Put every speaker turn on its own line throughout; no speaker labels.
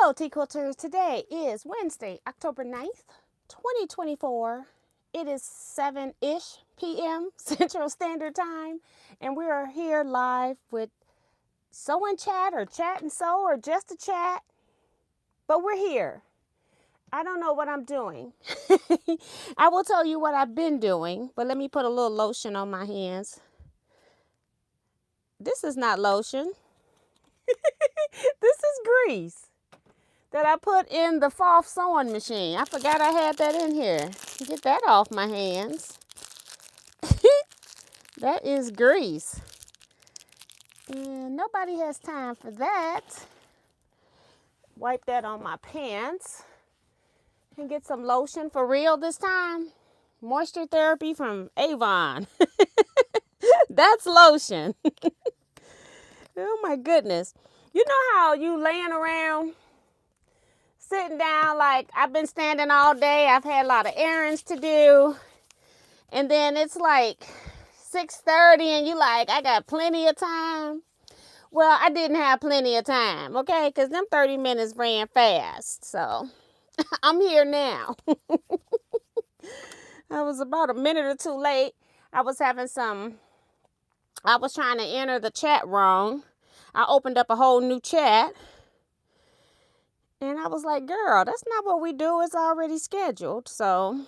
Hello, Teaquilters. Today is Wednesday, October 9th, 2024. It is 7-ish p.m. Central Standard Time, and we are here live with Sew and Chat or Chat and Sew or just a chat, but we're here. I don't know what I'm doing. I will tell you what I've been doing, but let me put a little lotion on my hands. This is not lotion. This is grease that I put in the fall sewing machine. I forgot I had that in here. Get that off my hands. That is grease. And nobody has time for that. Wipe that on my pants. And get some lotion for real this time. Moisture therapy from Avon. That's lotion. Oh my goodness. You know how you laying around sitting down, like I've been standing all day, I've had a lot of errands to do, and then it's like 6:30 and you like, I got plenty of time. Well, I didn't have plenty of time, okay, because them 30 minutes ran fast, so I'm here now. I was about a minute or two late. I was trying to enter the chat wrong. I opened up a whole new chat. And I was like, girl, that's not what we do. It's already scheduled. So,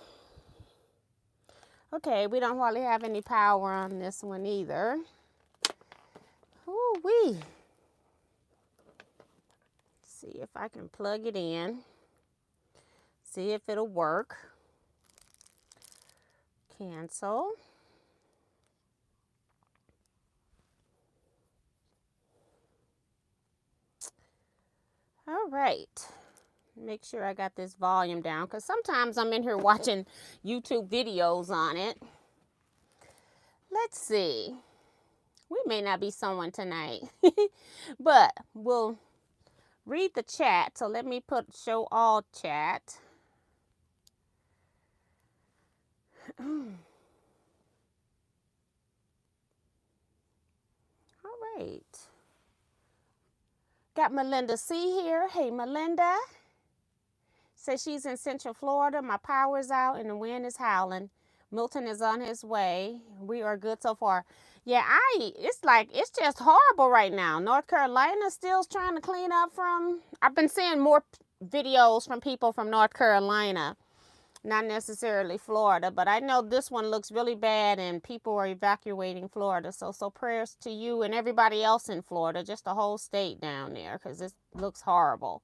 okay, we don't hardly have any power on this one either. Ooh-wee. See if I can plug it in. See if it'll work. Cancel. All right. Make sure I got this volume down, because sometimes I'm in here watching YouTube videos on it. Let's see. We may not be sewing tonight, but we'll read the chat. So let me put show all chat. All right. Got Melinda C here. Hey, Melinda. Says she's in Central Florida. My power's out and the wind is howling. Milton is on his way. We are good so far. Yeah, it's just horrible right now. North Carolina still trying to clean up from. I've been seeing more videos from people from North Carolina. Not necessarily Florida, but I know this one looks really bad and people are evacuating Florida. So prayers to you and everybody else in Florida, just the whole state down there, because it looks horrible.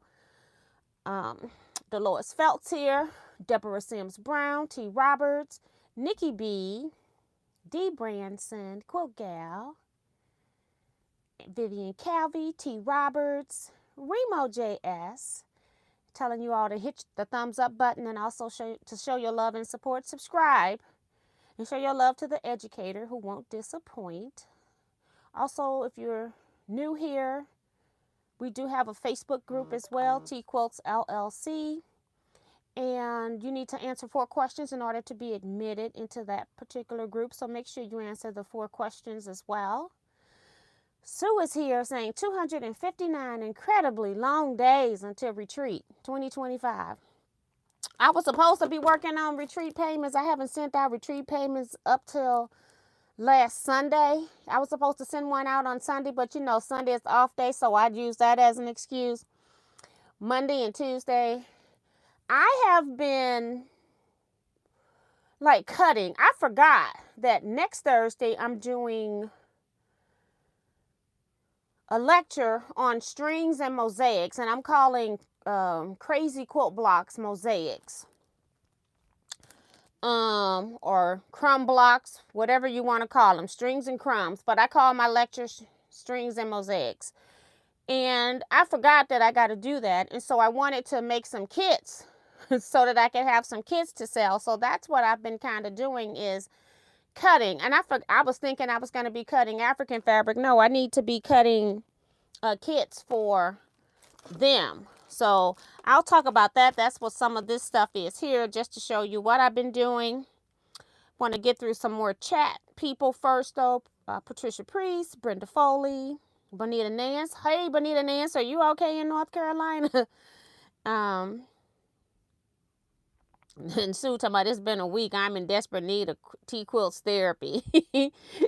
Dolores Feltz here, Deborah Sims Brown, T. Roberts, Nikki B, D. Branson, Quilt Gal, Vivian Calvey, T. Roberts, Remo JS, telling you all to hit the thumbs up button and also show your love and support. Subscribe and show your love to the educator who won't disappoint. Also, if you're new here, we do have a Facebook group as well, Teaquilts LLC. And you need to answer 4 questions in order to be admitted into that particular group. So make sure you answer the 4 questions as well. Sue is here saying 259 incredibly long days until retreat 2025. I was supposed to be working on retreat payments. I haven't sent out retreat payments up till last Sunday. I was supposed to send one out on Sunday, but you know, Sunday is off day, so I'd use that as an excuse. Monday and Tuesday, I have been like cutting. I forgot that next Thursday I'm doing a lecture on strings and mosaics, and I'm calling crazy quilt blocks mosaics, or crumb blocks, whatever you want to call them, strings and crumbs, but I call my lecture strings and mosaics. And I forgot that I got to do that, and so I wanted to make some kits so that I could have some kits to sell. So that's what I've been kind of doing, is cutting. And I was thinking I was going to be cutting African fabric. No, I need to be cutting kits for them. So I'll talk about that. That's what some of this stuff is here, just to show you what I've been doing. Want to get through some more chat people first, though. Patricia Priest, Brenda Foley, Bonita Nance. Hey, Bonita Nance, are you okay in North Carolina? And Sue talking about, it's been a week. I'm in desperate need of Teaquilts therapy.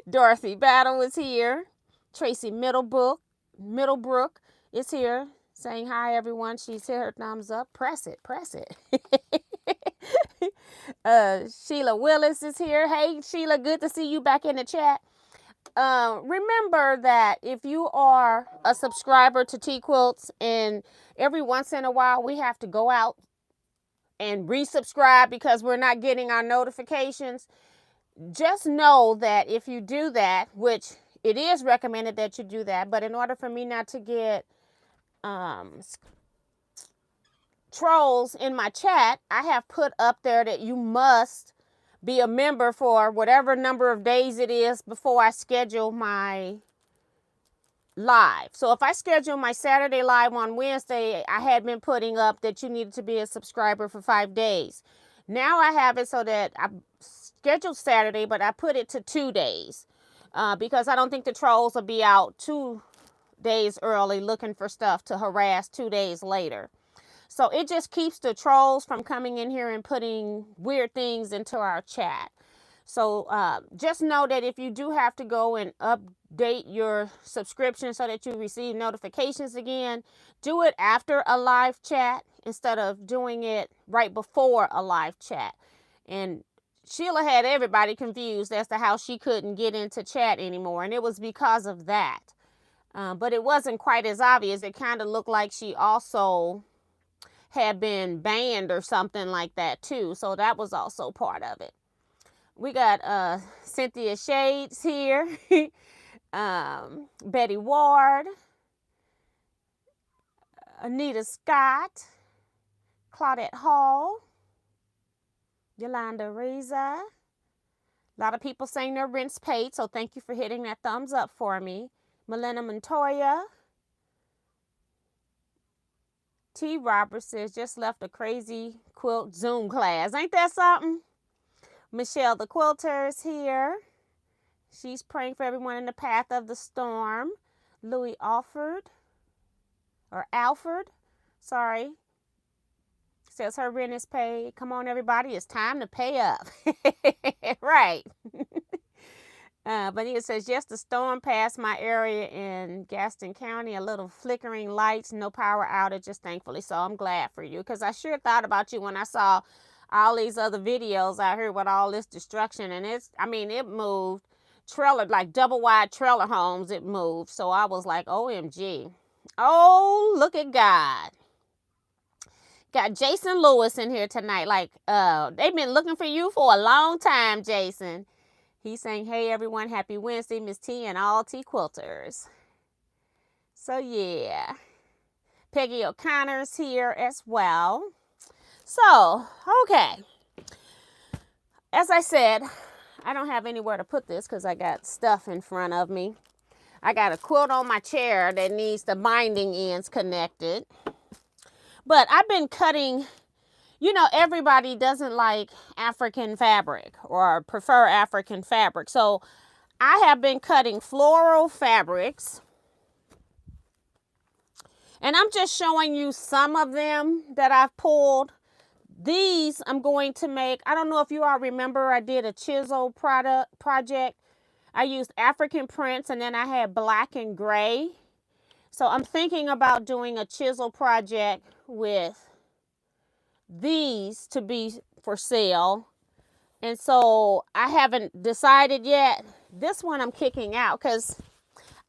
Dorothy Battle is here. Tracy Middlebrook is here saying hi, everyone. She's hit her thumbs up. Press it. Sheila Willis is here. Hey, Sheila, good to see you back in the chat. Remember that if you are a subscriber to Teaquilts, and every once in a while we have to go out and resubscribe because we're not getting our notifications, just know that if you do that, which it is recommended that you do that, but in order for me not to get trolls in my chat, I have put up there that you must be a member for whatever number of days it is before I schedule my live. So if I schedule my Saturday live on Wednesday, I had been putting up that you needed to be a subscriber for 5 days. Now I have it so that I scheduled Saturday, but I put it to 2 days because I don't think the trolls will be out 2 days early looking for stuff to harass 2 days later. So it just keeps the trolls from coming in here and putting weird things into our chat. So just know that if you do have to go and update your subscription so that you receive notifications again, do it after a live chat instead of doing it right before a live chat. And Sheila had everybody confused as to how she couldn't get into chat anymore, and it was because of that. But it wasn't quite as obvious. It kind of looked like she also had been banned or something like that too. So that was also part of it. We got Cynthia Shades here, Betty Ward, Anita Scott, Claudette Hall, Yolanda Reza. A lot of people saying their rent's paid, so thank you for hitting that thumbs up for me. Melena Montoya. T. Roberts says, just left a crazy quilt Zoom class. Ain't that something? Michelle the Quilter is here. She's praying for everyone in the path of the storm. Louis Alford, sorry, says her rent is paid. Come on, everybody, it's time to pay up. Right. Bonita says, yes, the storm passed my area in Gaston County. A little flickering lights, no power outages, thankfully. So I'm glad for you, because I sure thought about you when I saw all these other videos out here with all this destruction. And it moved trailer, like double wide trailer homes, it moved. So I was like, OMG. Oh, look at God. Got Jason Lewis in here tonight. Like, they've been looking for you for a long time, Jason. He's saying, hey, everyone, happy Wednesday, Miss T and all Teaquilters. So, yeah. Peggy O'Connor's here as well. So, okay. As I said, I don't have anywhere to put this because I got stuff in front of me. I got a quilt on my chair that needs the binding ends connected. But I've been cutting... You know, everybody doesn't like African fabric or prefer African fabric. So I have been cutting floral fabrics. And I'm just showing you some of them that I've pulled. These I'm going to make. I don't know if you all remember, I did a chisel project. I used African prints and then I had black and gray. So I'm thinking about doing a chisel project with these to be for sale, and so I haven't decided yet. This one I'm kicking out because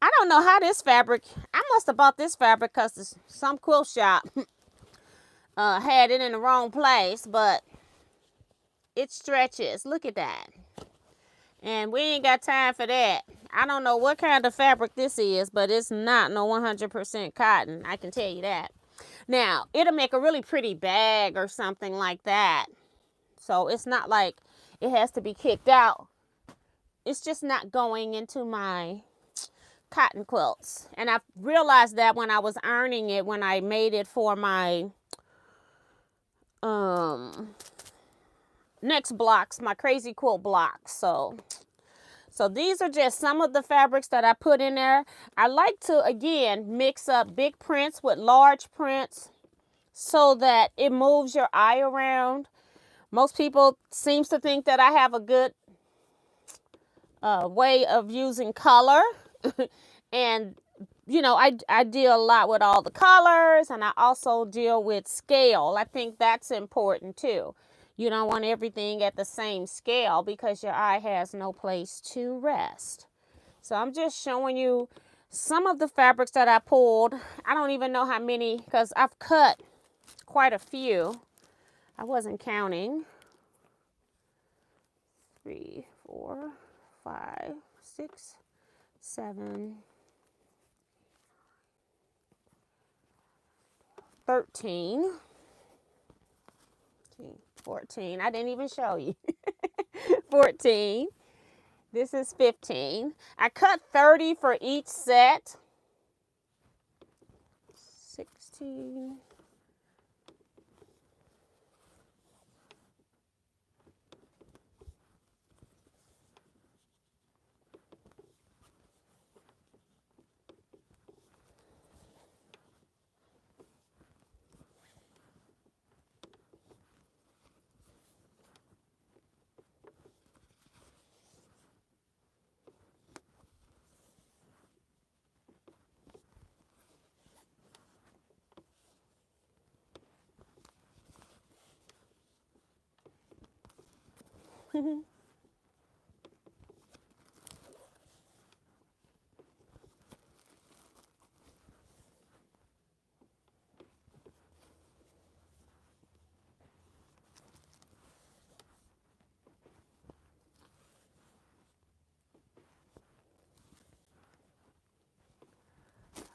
I don't know how this fabric, I must have bought this fabric because some quilt shop had it in the wrong place, but it stretches. Look at that. And we ain't got time for that. I don't know what kind of fabric this is, but it's not no 100% cotton, I can tell you that. Now, it'll make a really pretty bag or something like that. So it's not like it has to be kicked out. It's just not going into my cotton quilts. And I realized that when I was ironing it, when I made it for my next blocks, my crazy quilt blocks. So these are just some of the fabrics that I put in there. I like to, again, mix up big prints with large prints. so that it moves your eye around. Most people seems to think that I have a good way of using color. And you know, I deal a lot with all the colors, and I also deal with scale. I think that's important too. You don't want everything at the same scale because your eye has no place to rest. So I'm just showing you some of the fabrics that I pulled. I don't even know how many because I've cut quite a few. I wasn't counting. 3, 4, 5, 6, 7, 13, 14. I didn't even show you. 14. This is 15. I cut 30 for each set. 16.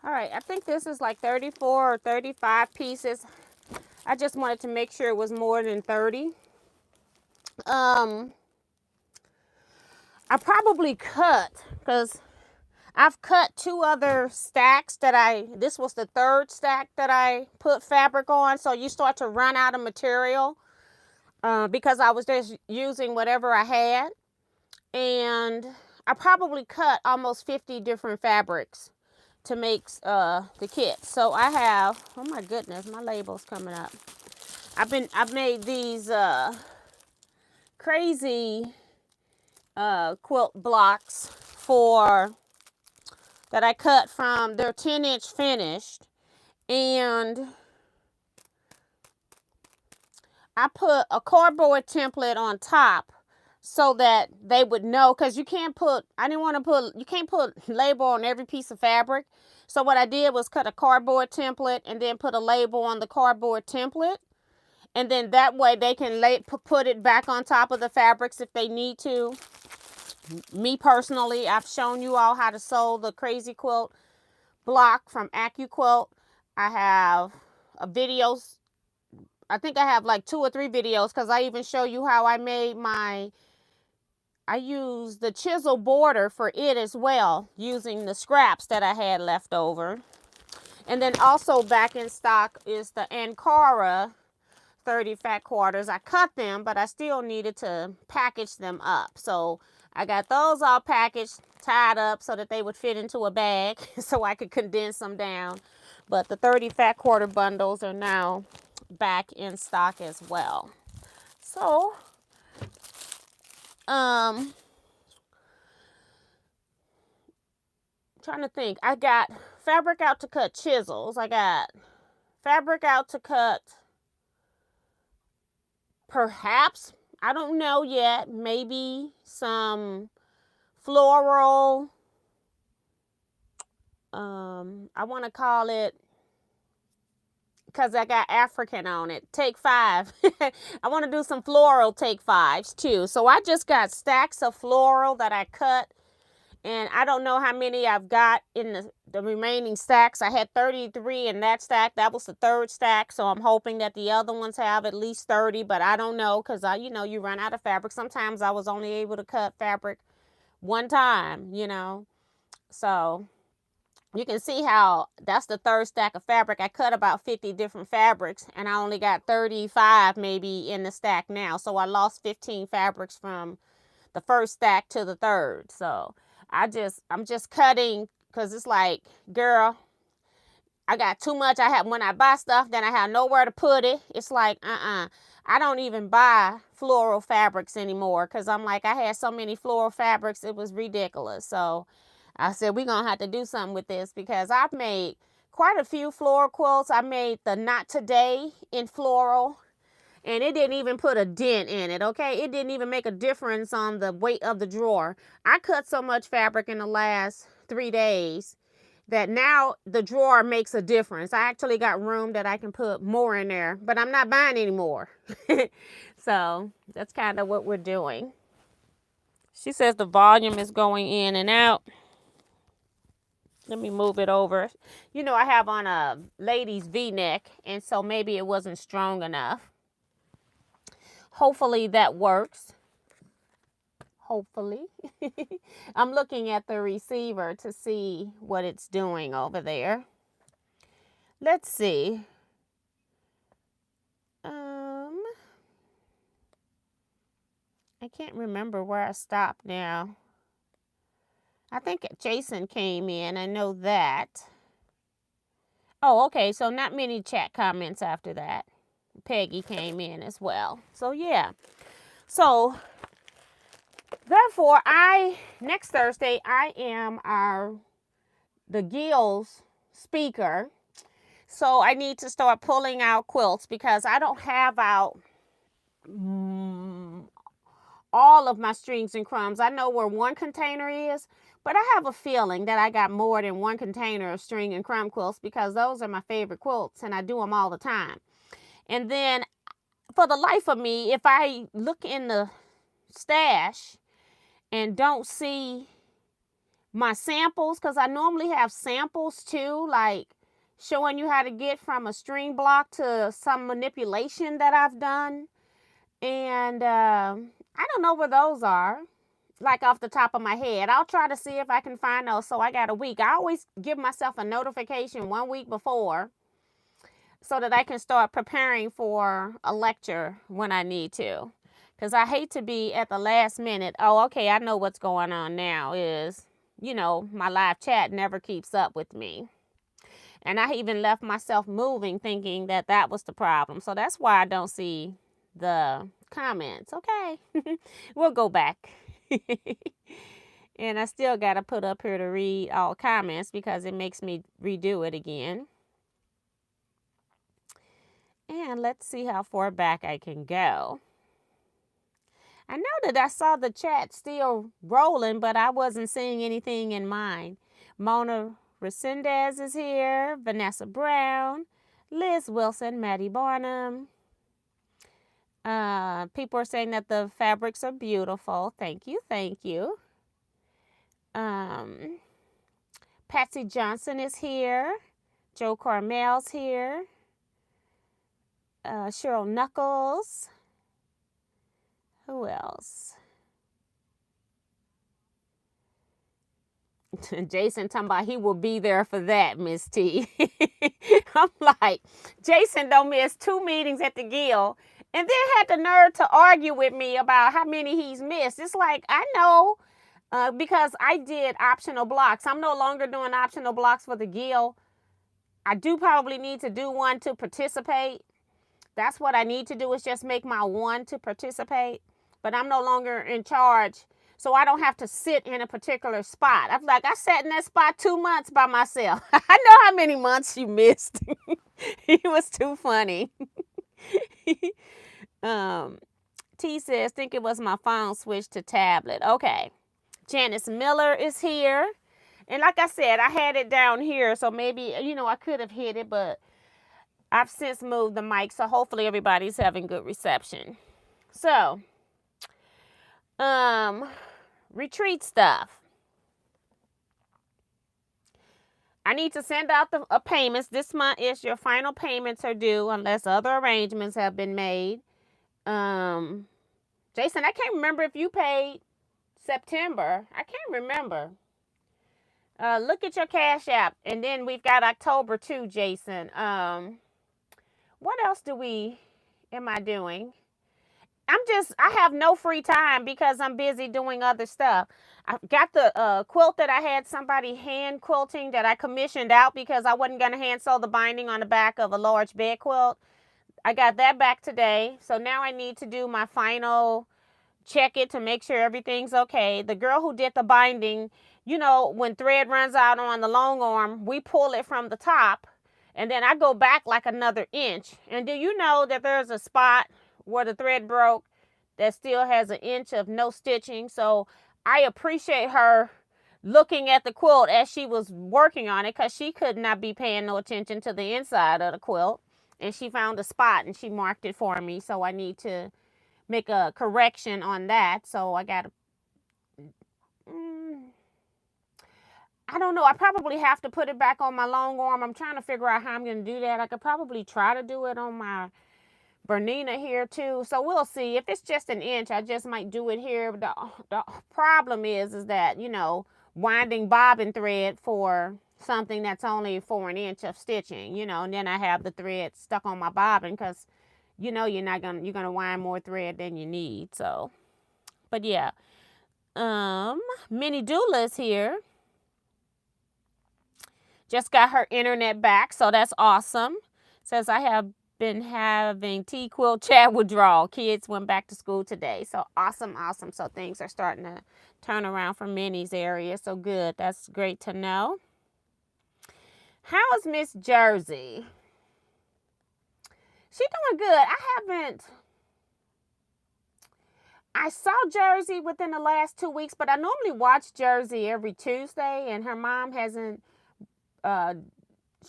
All right, I think this is like 34 or 35 pieces. I just wanted to make sure it was more than 30. I probably cut, because I've cut 2 other stacks that this was the 3rd stack that I put fabric on. So you start to run out of material because I was just using whatever I had. And I probably cut almost 50 different fabrics to make the kit. So I have, oh my goodness, my label's coming up. I've made these crazy quilt blocks that I cut from, they're 10-inch finished, and I put a cardboard template on top so that they would know, because you can't put label on every piece of fabric. So what I did was cut a cardboard template and then put a label on the cardboard template. And then that way they can put it back on top of the fabrics if they need to. Me personally, I've shown you all how to sew the crazy quilt block from AccuQuilt. I have videos. I think I have like 2 or 3 videos, because I even show you how I made I used the chisel border for it as well, using the scraps that I had left over. And then also back in stock is the Ankara 30 fat quarters. I cut them, but I still needed to package them up. So I got those all packaged, tied up so that they would fit into a bag so I could condense them down. But the 30 fat quarter bundles are now back in stock as well. So trying to think. I got fabric out to cut chisels. I got fabric out to cut, perhaps, I don't know yet, maybe some floral, I want to call it, because I got African on it, take 5. I want to do some floral take 5s too. So I just got stacks of floral that I cut, and I don't know how many I've got in the remaining stacks. I had 33 in that stack. That was the 3rd stack. So I'm hoping that the other ones have at least 30, but I don't know, because you run out of fabric. Sometimes I was only able to cut fabric one time, So you can see how that's the 3rd stack of fabric. I cut about 50 different fabrics, and I only got 35 maybe in the stack now. So I lost 15 fabrics from the 1st stack to the 3rd. So I'm just cutting, because it's like, girl, I got too much. When I buy stuff, then I have nowhere to put it. It's like, I don't even buy floral fabrics anymore because I'm like, I had so many floral fabrics, it was ridiculous. So I said, we're going to have to do something with this because I've made quite a few floral quilts. I made the Not Today in floral, and it didn't even put a dent in it, okay? It didn't even make a difference on the weight of the drawer. I cut so much fabric in the last 3 days that now the drawer makes a difference. I actually got room that I can put more in there, but I'm not buying anymore. So that's kind of what we're doing. She says the volume is going in and out. Let me move it over. You know, I have on a lady's V-neck, and so maybe it wasn't strong enough. Hopefully that works. Hopefully. I'm looking at the receiver to see what it's doing over there. Let's see. I can't remember where I stopped now. I think Jason came in. I know that. Oh, okay. So not many chat comments after that. Peggy came in as well. So yeah. So therefore, next Thursday I am the Guild's speaker. So I need to start pulling out quilts because I don't have out all of my strings and crumbs. I know where one container is, but I have a feeling that I got more than one container of string and crumb quilts because those are my favorite quilts and I do them all the time. And then for the life of me, if I look in the stash and don't see my samples, because I normally have samples too, like showing you how to get from a string block to some manipulation that I've done. And I don't know where those are, like off the top of my head. I'll try to see if I can find those. So I got a week. I always give myself a notification 1 week before so that I can start preparing for a lecture when I need to. Because I hate to be at the last minute. Oh, okay, I know what's going on now is, you know, my live chat never keeps up with me. And I even left myself moving thinking that that was the problem. So that's why I don't see the comments. Okay, we'll go back. And I still got to put up here to read all comments because it makes me redo it again. And let's see how far back I can go. I know that I saw the chat still rolling, but I wasn't seeing anything in mine. Mona Resendez is here. Vanessa Brown. Liz Wilson. Maddie Barnum. People are saying that the fabrics are beautiful. Thank you. Thank you. Patsy Johnson is here. Joe Carmel's here. Cheryl Knuckles. Who else? Jason talking about he will be there for that, Miss T. I'm like, Jason don't miss 2 meetings at the Guild and then had the nerve to argue with me about how many he's missed. It's like, I know because I did optional blocks. I'm no longer doing optional blocks for the Guild. I do probably need to do one to participate. That's what I need to do is just make my one to participate. But I'm no longer in charge. So I don't have to sit in a particular spot. I'm like, I sat in that spot 2 months by myself. I know how many months you missed. It was too funny. T says, think it was my phone switched to tablet. Okay. Janice Miller is here. And like I said, I had it down here. So maybe, you know, I could have hit it, but I've since moved the mic. So hopefully everybody's having good reception. So, retreat stuff. I need to send out the payments. This month is your final payments are due unless other arrangements have been made. Jason, I can't remember if you paid September. I can't remember. Look at your Cash App. And then we've got October too, Jason. What else am I doing? I have no free time because I'm busy doing other stuff. I got the quilt that I had somebody hand quilting that I commissioned out because I wasn't going to hand sew the binding on the back of a large bed quilt. I got that back today. So now I need to do my final check it to make sure everything's okay. The girl who did the binding, you know, when thread runs out on the long arm, we pull it from the top and then I go back like another inch. And do you know that there's a spot where the thread broke that still has an inch of no stitching? So I appreciate her looking at the quilt as she was working on it because she could not be paying no attention to the inside of the quilt. And she found a spot and she marked it for me. So I need to make a correction on that. So I got to, I don't know. I probably have to put it back on my long arm. I'm trying to figure out how I'm going to do that. I could probably try to do it on my Bernina here too. So we'll see. If it's just an inch, I just might do it here. The problem is that, you know, winding bobbin thread for something that's only for an inch of stitching, you know, and then I have the thread stuck on my bobbin because, you know, you're going to wind more thread than you need. So, but yeah. Minnie Doula's here. Just got her internet back, so that's awesome. Says I have been having Teaquilt chat withdrawal. Kids went back to school today. So awesome. So things are starting to turn around for Minnie's area. So good. That's great to know. How is Miss Jersey? She doing good. I saw Jersey within the last 2 weeks, but I normally watch Jersey every Tuesday, and her mom hasn't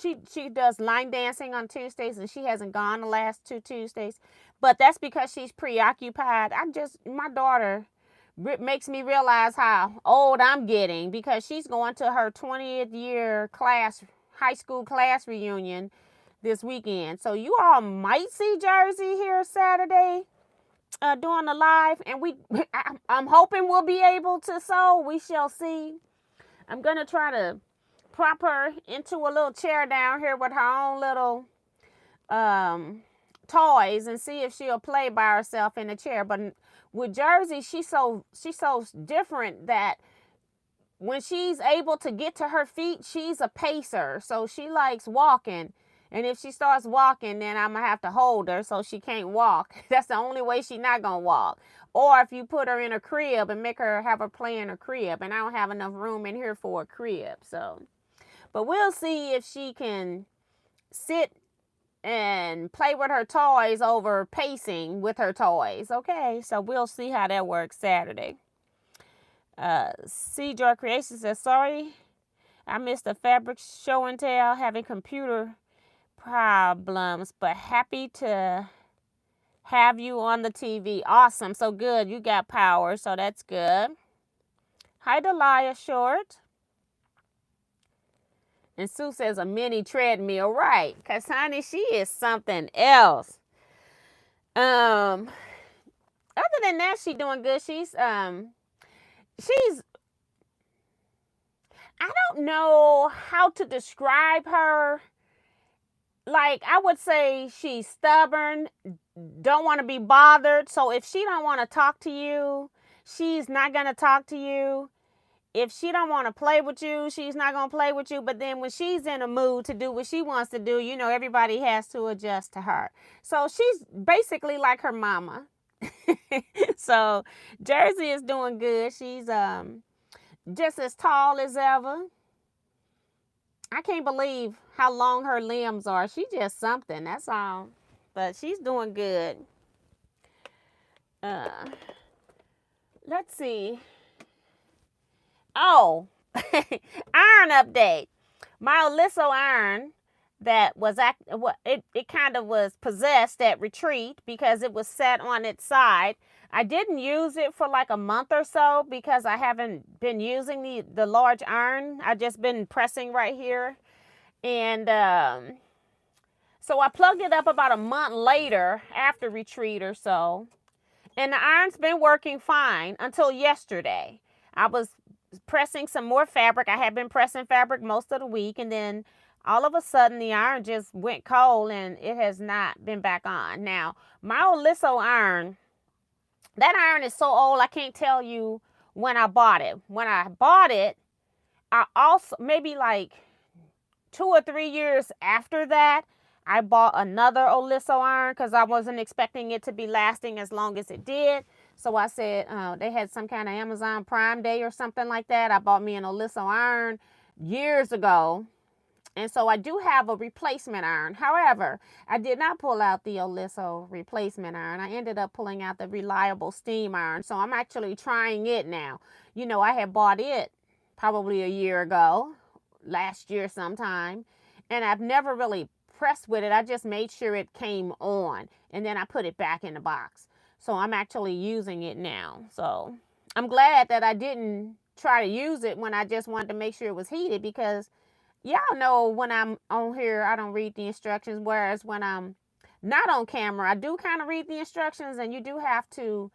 she does line dancing on Tuesdays and she hasn't gone the last 2 Tuesdays, but that's because she's preoccupied. My daughter makes me realize how old I'm getting because she's going to her 20th year high school class reunion this weekend. So you all might see Jersey here Saturday doing the live, and I'm hoping we'll be able to sew. We shall see. I'm gonna try to prop her into a little chair down here with her own little toys and see if she'll play by herself in the chair. But with Jersey, she's so different that when she's able to get to her feet, she's a pacer. So she likes walking. And if she starts walking, then I'm going to have to hold her so she can't walk. That's the only way she's not going to walk. Or if you put her in a crib and have her play in a crib. And I don't have enough room in here for a crib. So, but we'll see if she can sit and play with her toys over pacing with her toys. Okay, so we'll see how that works Saturday. C. Joy Creation says, sorry, I missed the fabric show and tell, having computer problems, but happy to have you on the TV. Awesome. So good. You got power. So that's good. Hi, Delia Short. And Sue says a mini treadmill. Right. Because, honey, she is something else. Other than that, she's doing good. I don't know how to describe her. Like, I would say she's stubborn, don't want to be bothered. So if she don't want to talk to you, she's not going to talk to you. If she don't want to play with you, she's not going to play with you. But then when she's in a mood to do what she wants to do, you know, everybody has to adjust to her. So she's basically like her mama. So Jersey is doing good. She's just as tall as ever. I can't believe how long her limbs are. She's just something, that's all. But she's doing good. Let's see. Oh, iron update. My Oliso iron that was it kind of was possessed at retreat because it was set on its side. I didn't use it for like a month or so because I haven't been using the large iron. I've just been pressing right here. And so I plugged it up about a month later after retreat or so. And the iron's been working fine until yesterday. I was pressing some more fabric. I had been pressing fabric most of the week. And then all of a sudden the iron just went cold and it has not been back on. Now, my Oliso iron That iron is so old, I can't tell you when I bought it. When I bought it, I also, maybe like 2 or 3 years after that, I bought another Oliso iron because I wasn't expecting it to be lasting as long as it did. So I said, they had some kind of Amazon Prime Day or something like that. I bought me an Oliso iron years ago. And so I do have a replacement iron. However, I did not pull out the Oliso replacement iron. I ended up pulling out the reliable steam iron. So I'm actually trying it now. You know, I had bought it probably a year ago, last year sometime, and I've never really pressed with it. I just made sure it came on, and then I put it back in the box. So I'm actually using it now. So I'm glad that I didn't try to use it when I just wanted to make sure it was heated, because y'all know when I'm on here, I don't read the instructions, whereas when I'm not on camera, I do kind of read the instructions, and you do have to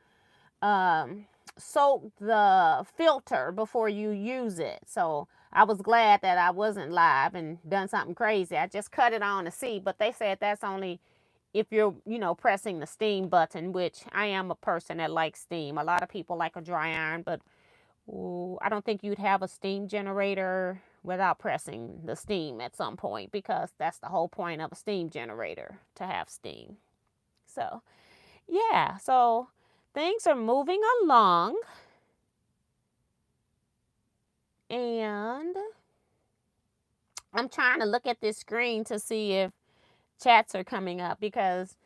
soak the filter before you use it. So I was glad that I wasn't live and done something crazy. I just cut it on to see, but they said that's only if you're, pressing the steam button, which I am a person that likes steam. A lot of people like a dry iron, but I don't think you'd have a steam generator without pressing the steam at some point, because that's the whole point of a steam generator, to have steam. So, yeah, so things are moving along, and I'm trying to look at this screen to see if chats are coming up, because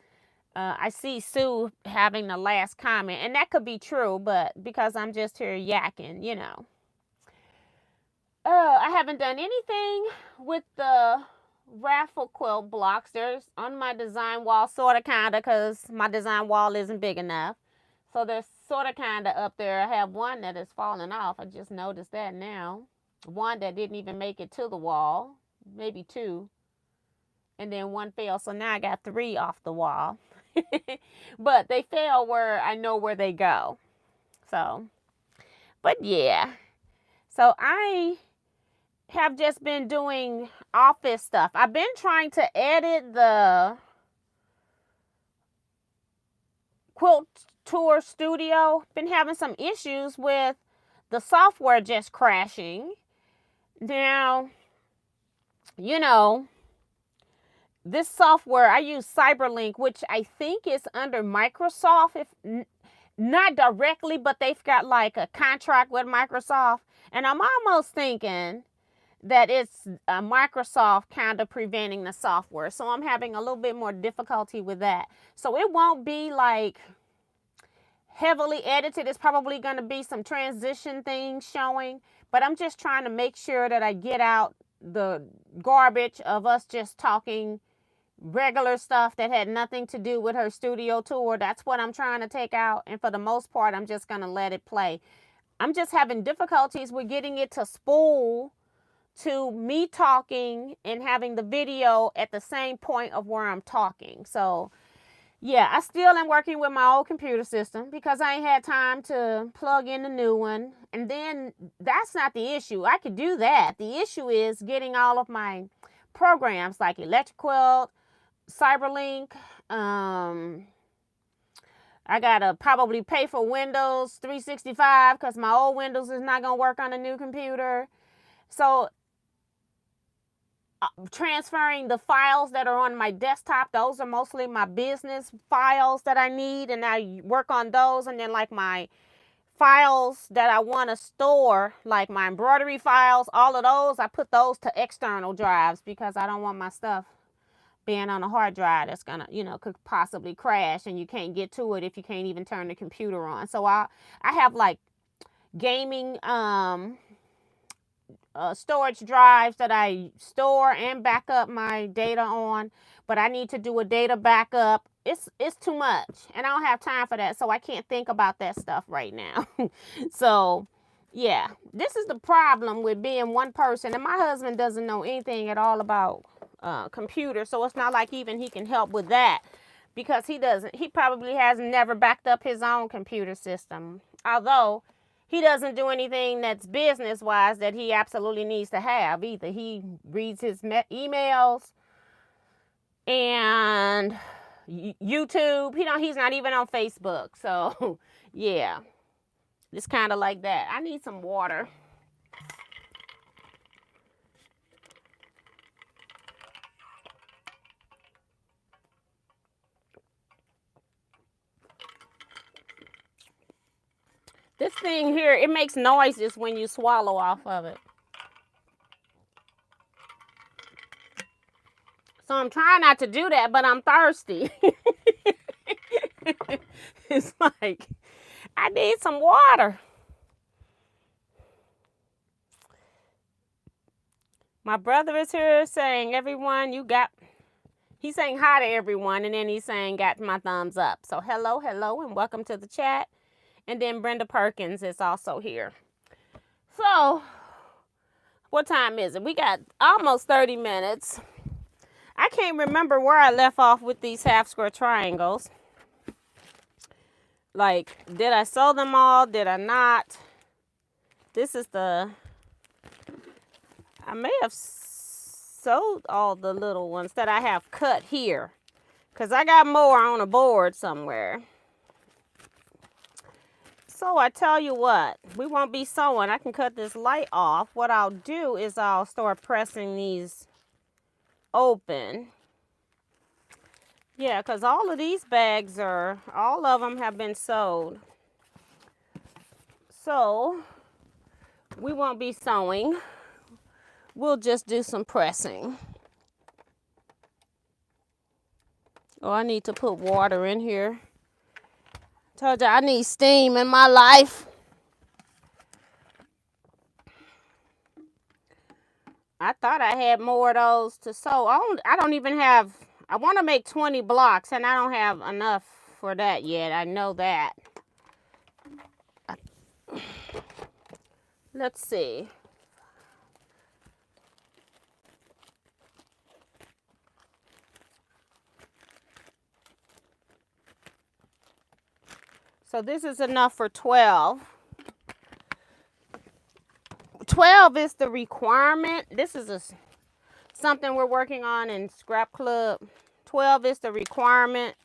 I see Sue having the last comment, and that could be true, but because I'm just here yakking, I haven't done anything with the raffle quilt blocks. There's on my design wall, sort of, kind of, because my design wall isn't big enough. So there's sort of, kind of up there. I have one that is falling off. I just noticed that now. One that didn't even make it to the wall. Maybe two. And then one fell. So now I got 3 off the wall. But they fell where I know where they go. So, but yeah. So I have just been doing office stuff. I've been trying to edit the Quilt Tour Studio. Been having some issues with the software just crashing. Now, this software, I use Cyberlink, which I think is under Microsoft, if not directly, but they've got like a contract with Microsoft. And I'm almost thinking that it's Microsoft kind of preventing the software. So I'm having a little bit more difficulty with that. So it won't be like heavily edited. It's probably going to be some transition things showing. But I'm just trying to make sure that I get out the garbage of us just talking regular stuff that had nothing to do with her studio tour. That's what I'm trying to take out. And for the most part, I'm just going to let it play. I'm just having difficulties with getting it to spool to me talking and having the video at the same point of where I'm talking. So yeah, I still am working with my old computer system because I ain't had time to plug in the new one. And then that's not the issue. I could do that. The issue is getting all of my programs like Electric-Quilt, Cyberlink. I gotta probably pay for Windows 365 because my old Windows is not gonna work on a new computer. So transferring the files that are on my desktop, those are mostly my business files that I need, and I work on those. And then like my files that I want to store, like my embroidery files, all of those, I put those to external drives because I don't want my stuff being on a hard drive that's gonna, could possibly crash and you can't get to it if you can't even turn the computer on. So I have like gaming storage drives that I store and back up my data on, but I need to do a data backup. It's too much, and I don't have time for that, so I can't think about that stuff right now. So yeah, this is the problem with being one person, and my husband doesn't know anything at all about computers, so it's not like even he can help with that, because he probably has never backed up his own computer system, although he doesn't do anything that's business-wise that he absolutely needs to have either. He reads his emails and YouTube. He's not even on Facebook. So, yeah. It's kind of like that. I need some water. This thing here, it makes noises when you swallow off of it. So I'm trying not to do that, but I'm thirsty. It's like, I need some water. My brother is here saying, everyone, he's saying hi to everyone, and then he's saying, got my thumbs up. So hello, and welcome to the chat. And then Brenda Perkins is also here. So, what time is it? We got almost 30 minutes. I can't remember where I left off with these half square triangles. Like, did I sew them all? Did I not? This is I may have sewed all the little ones that I have cut here. Because I got more on a board somewhere. So I tell you what, we won't be sewing. I can cut this light off. What I'll do is I'll start pressing these open. Yeah, because all of these bags all of them have been sewed. So we won't be sewing. We'll just do some pressing. Oh, I need to put water in here. Told you I need steam in my life. I thought I had more of those to sew. I don't even have, I want to make 20 blocks and I don't have enough for that yet. I know that. Let's see. So this is enough for 12. 12 is the requirement. This is something we're working on in Scrap Club. 12 is the requirement.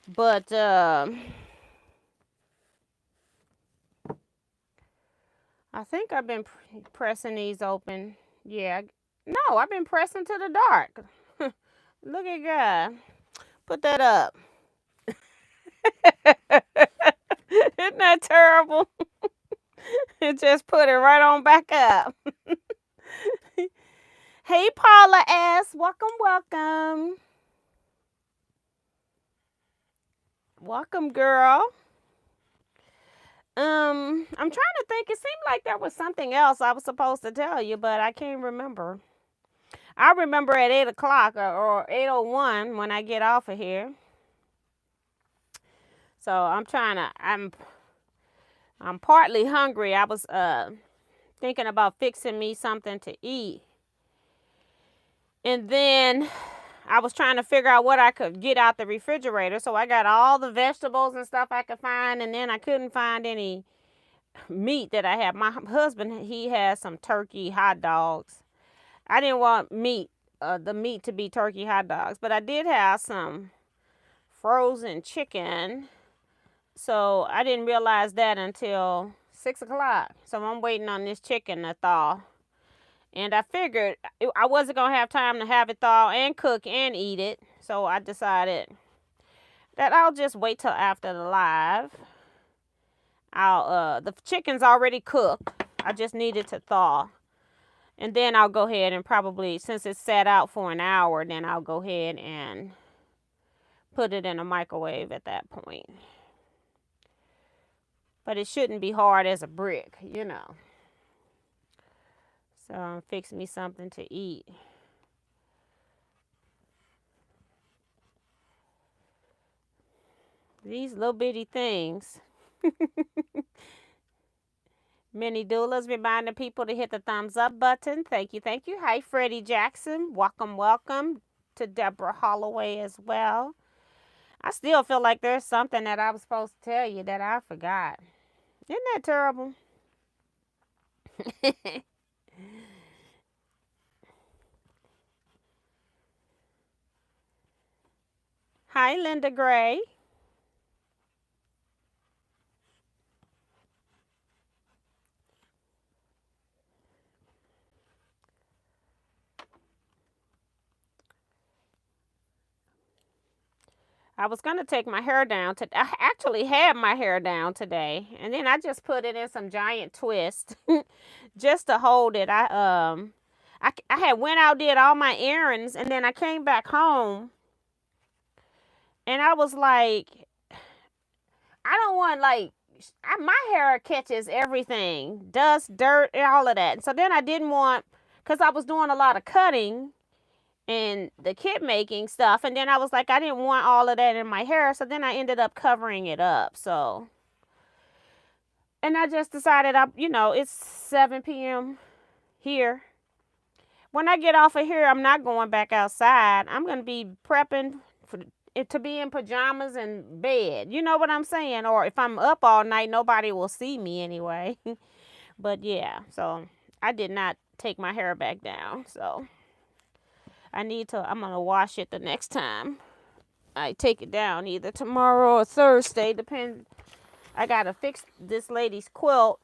But I think I've been pressing these open. Yeah. No, I've been pressing to the dark. Look at God. Put that up. Isn't that terrible? It just put it right on back up. Hey, Paula S. Welcome. Welcome, girl. I'm trying to think. It seemed like there was something else I was supposed to tell you, but I can't remember. I remember at 8 o'clock or 8:01 when I get off of here. So I'm partly hungry. I was thinking about fixing me something to eat. And then I was trying to figure out what I could get out the refrigerator. So I got all the vegetables and stuff I could find. And then I couldn't find any meat that I have. My husband, he has some turkey hot dogs. I didn't want the meat to be turkey hot dogs. But I did have some frozen chicken. So I didn't realize that until 6 o'clock. So I'm waiting on this chicken to thaw. And I figured I wasn't going to have time to have it thaw and cook and eat it. So I decided that I'll just wait till after the live. The chicken's already cooked. I just need it to thaw. And then I'll go ahead and probably, since it's sat out for an hour, then I'll go ahead and put it in a microwave at that point. But it shouldn't be hard as a brick, you know. So fix me something to eat. These little bitty things. Many doulas reminding people to hit the thumbs up button. Thank you. Hi, Freddie Jackson. Welcome to Deborah Holloway as well. I still feel like there's something that I was supposed to tell you that I forgot. Isn't that terrible? Hi, Linda Gray. I was going to take my hair down. I actually had my hair down today. And then I just put it in some giant twist just to hold it. I had went out, did all my errands, and then I came back home. And I was like, I don't want my hair catches everything, dust, dirt, and all of that. So then I didn't want, because I was doing a lot of cutting and the kit making stuff, and then I was like, I didn't want all of that in my hair, so then I ended up covering it up. So, and I just decided, it's 7 p.m. here. When I get off of here, I'm not going back outside. I'm going to be prepping for it to be in pajamas and bed. You know what I'm saying? Or if I'm up all night, nobody will see me anyway. But yeah, so I did not take my hair back down. So I'm going to wash it the next time I take it down, either tomorrow or Thursday, depend. I got to fix this lady's quilt.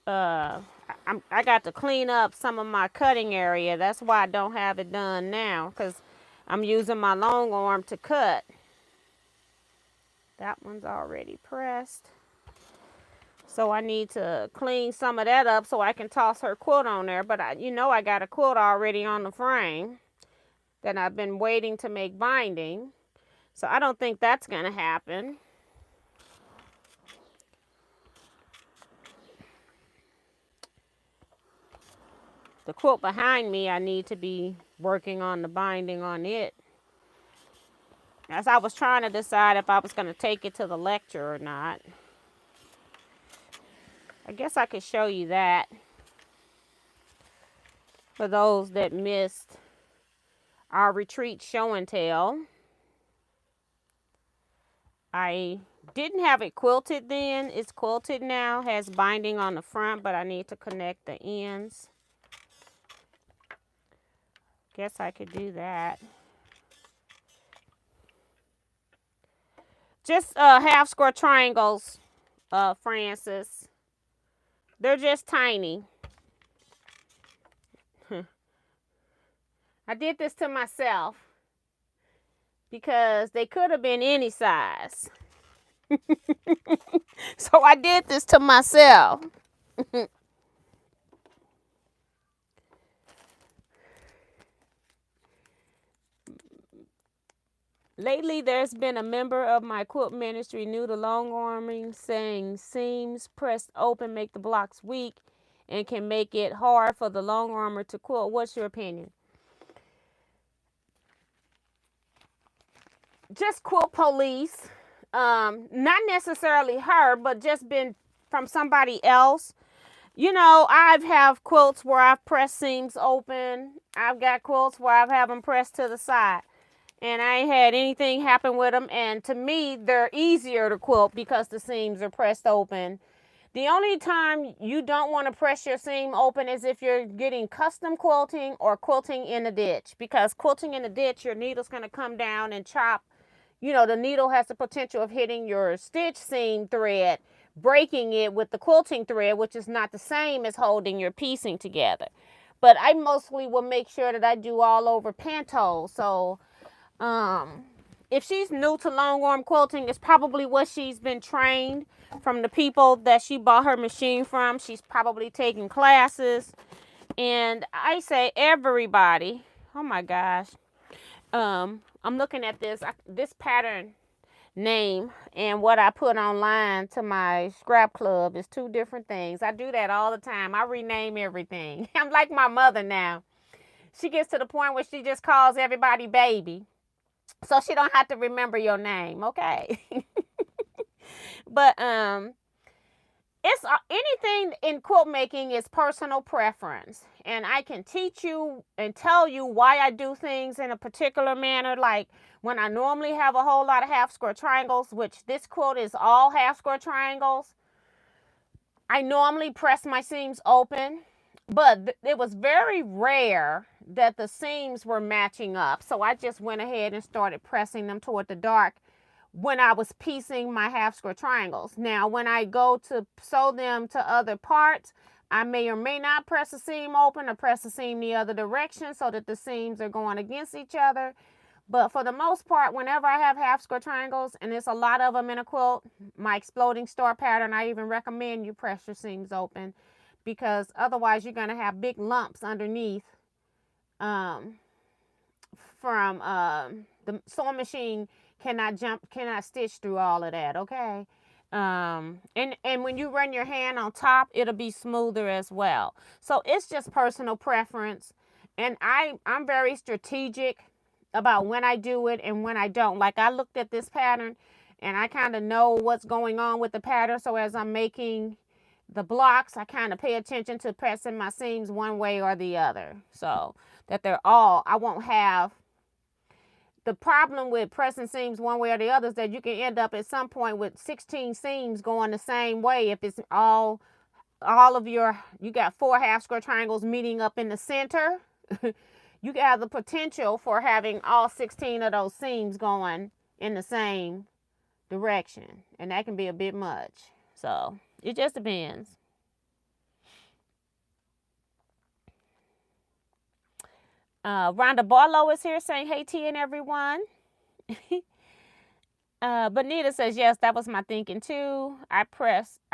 I got to clean up some of my cutting area. That's why I don't have it done now, because I'm using my long arm to cut. That one's already pressed. So I need to clean some of that up so I can toss her quilt on there. But I got a quilt already on the frame that I've been waiting to make binding. So I don't think that's going to happen. The quilt behind me, I need to be working on the binding on it. As I was trying to decide if I was going to take it to the lecture or not. I guess I could show you that for those that missed our retreat show and tell. I didn't have it quilted then. It's quilted now. Has binding on the front, but I need to connect the ends. Guess I could do that. Just half square triangles, Francis. They're just tiny. I did this to myself because they could have been any size. So I did this to myself. Lately, there's been a member of my quilt ministry new to long arming saying seams pressed open make the blocks weak and can make it hard for the long armer to quilt. What's your opinion? Just quilt police. Not necessarily her, but just been from somebody else. I have quilts where I've pressed seams open. I've got quilts where I've had them pressed to the side. And I ain't had anything happen with them. And to me, they're easier to quilt because the seams are pressed open. The only time you don't want to press your seam open is if you're getting custom quilting or quilting in a ditch. Because quilting in a ditch, your needle's going to come down and chop. The needle has the potential of hitting your stitch seam thread, breaking it with the quilting thread, which is not the same as holding your piecing together. But I mostly will make sure that I do all over pantos. So if she's new to long arm quilting, it's probably what she's been trained from the people that she bought her machine from. She's probably taken classes. And I say everybody, oh my gosh. I'm looking at this pattern name and what I put online to my scrap club is two different things. I do that all the time. I rename everything. I'm like my mother now. She gets to the point where she just calls everybody baby. So she don't have to remember your name, okay? But it's anything in quilt making is personal preference, and I can teach you and tell you why I do things in a particular manner. Like when I normally have a whole lot of half square triangles, which this quilt is all half square triangles, I normally press my seams open. But it was very rare that the seams were matching up. So I just went ahead and started pressing them toward the dark when I was piecing my half square triangles. Now, when I go to sew them to other parts, I may or may not press a seam open or press a seam the other direction so that the seams are going against each other. But for the most part, whenever I have half square triangles, and there's a lot of them in a quilt, my exploding star pattern, I even recommend you press your seams open, because otherwise you're going to have big lumps underneath from the sewing machine cannot stitch through all of that, okay? And when you run your hand on top, it'll be smoother as well. So it's just personal preference, and I'm very strategic about when I do it and when I don't. Like, I looked at this pattern and I kind of know what's going on with the pattern, so as I'm making the blocks, I kind of pay attention to pressing my seams one way or the other, so that I won't have the problem with pressing seams one way or the other is that you can end up at some point with 16 seams going the same way. If it's all of you got 4 half square triangles meeting up in the center, you have the potential for having all 16 of those seams going in the same direction, and that can be a bit much. So it just depends. Rhonda Barlow is here saying, hey, T and everyone. Bonita says, yes, that was my thinking too. I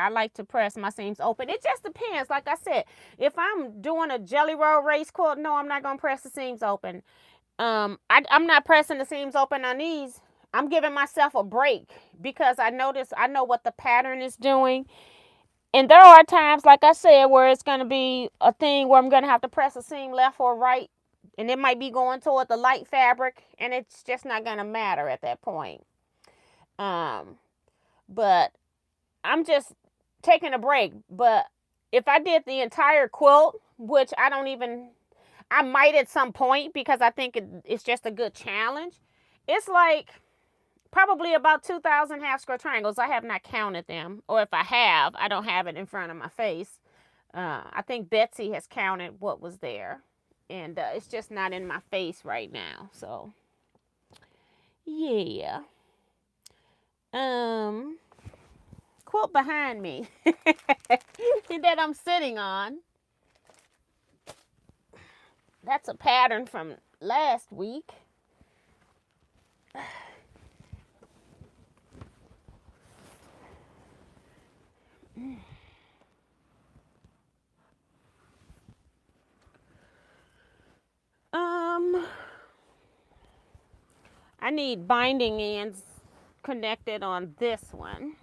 like to press my seams open. It just depends. Like I said, if I'm doing a jelly roll race quilt, no, I'm not going to press the seams open. I'm not pressing the seams open on these. I'm giving myself a break because I know what the pattern is doing. And there are times, like I said, where it's going to be a thing where I'm going to have to press a seam left or right. And it might be going toward the light fabric, and it's just not going to matter at that point. But I'm just taking a break. But if I did the entire quilt, which I might at some point, because I think it's just a good challenge. It's like probably about 2,000 half square triangles. I have not counted them, or if I have, I don't have it in front of my face. I think Betsy has counted what was there, and it's just not in my face right now. So yeah. Quilt behind me that I'm sitting on. That's a pattern from last week. I need binding ends connected on this one.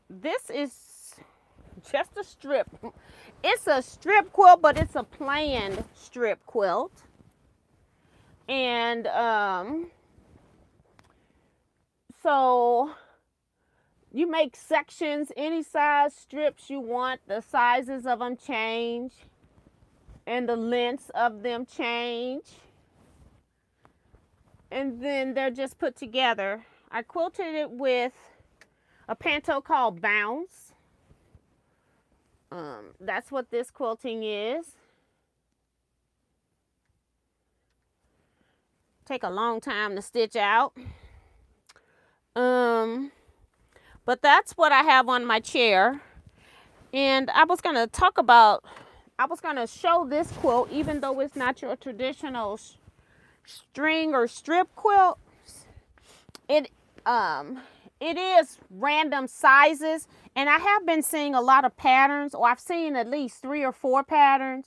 This is just a strip. It's a strip quilt, but it's a planned strip quilt. And so you make sections, any size strips you want. The sizes of them change, and the lengths of them change. And then they're just put together. I quilted it with a panto called Bounce. That's what this quilting is. Take a long time to stitch out. But that's what I have on my chair. And I was going to show this quilt, even though it's not your traditional string or strip quilt. It is random sizes, and I have been seeing a lot of patterns, or I've seen at least 3 or 4 patterns